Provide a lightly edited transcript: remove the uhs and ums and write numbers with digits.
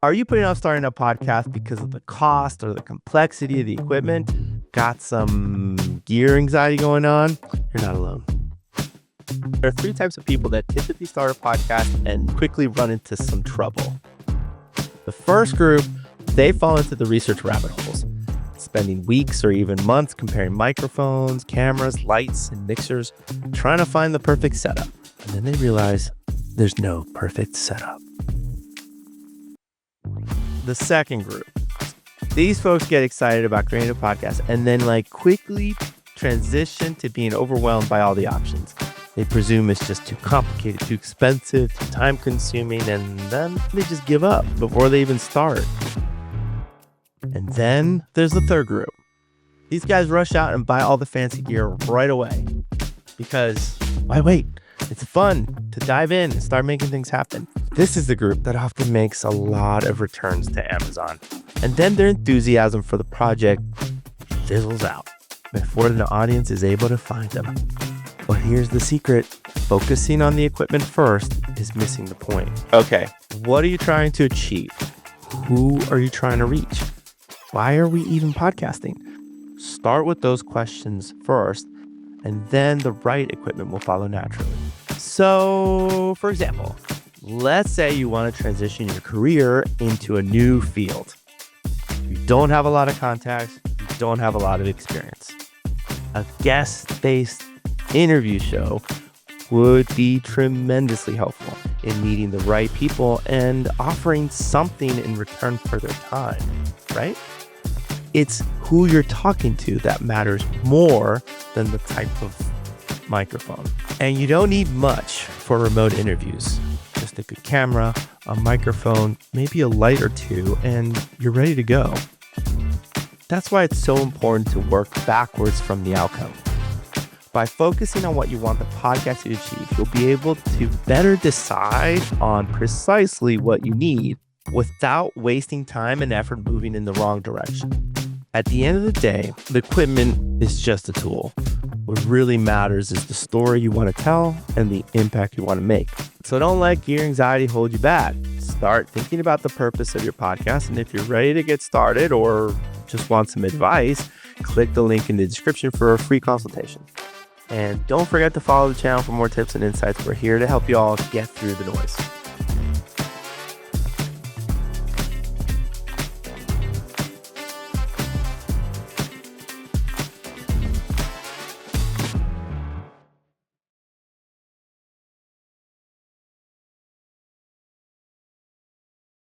Are you putting off starting a podcast because of the cost or the complexity of the equipment? Got some gear anxiety going on? You're not alone. There are three types of people that typically start a podcast and quickly run into some trouble. The first group, they fall into the research rabbit holes, spending weeks or even months comparing microphones, cameras, lights, and mixers, trying to find the perfect setup. And then they realize there's no perfect setup. The second group, these folks get excited about creating a podcast and then quickly transition to being overwhelmed by all the options. They presume it's just too complicated, too expensive, too time consuming, and then they just give up before they even start. And then there's the third group. These guys rush out and buy all the fancy gear right away because why wait? It's fun to dive in and start making things happen. This is the group that often makes a lot of returns to Amazon. And then their enthusiasm for the project fizzles out before the audience is able to find them. But here's the secret. Focusing on the equipment first is missing the point. Okay, what are you trying to achieve? Who are you trying to reach? Why are we even podcasting? Start with those questions first, and then the right equipment will follow naturally. So, for example, let's say you want to transition your career into a new field. You don't have a lot of contacts, you don't have a lot of experience. A guest-based interview show would be tremendously helpful in meeting the right people and offering something in return for their time, right? It's who you're talking to that matters more than the type of microphone. And you don't need much for remote interviews. Just a good camera, a microphone, maybe a light or two, and you're ready to go. That's why it's so important to work backwards from the outcome. By focusing on what you want the podcast to achieve, you'll be able to better decide on precisely what you need without wasting time and effort moving in the wrong direction. At the end of the day, the equipment is just a tool. What really matters is the story you want to tell and the impact you want to make. So don't let gear anxiety hold you back. Start thinking about the purpose of your podcast, and if you're ready to get started or just want some advice, click the link in the description for a free consultation. And don't forget to follow the channel for more tips and insights. We're here to help you all get through the noise.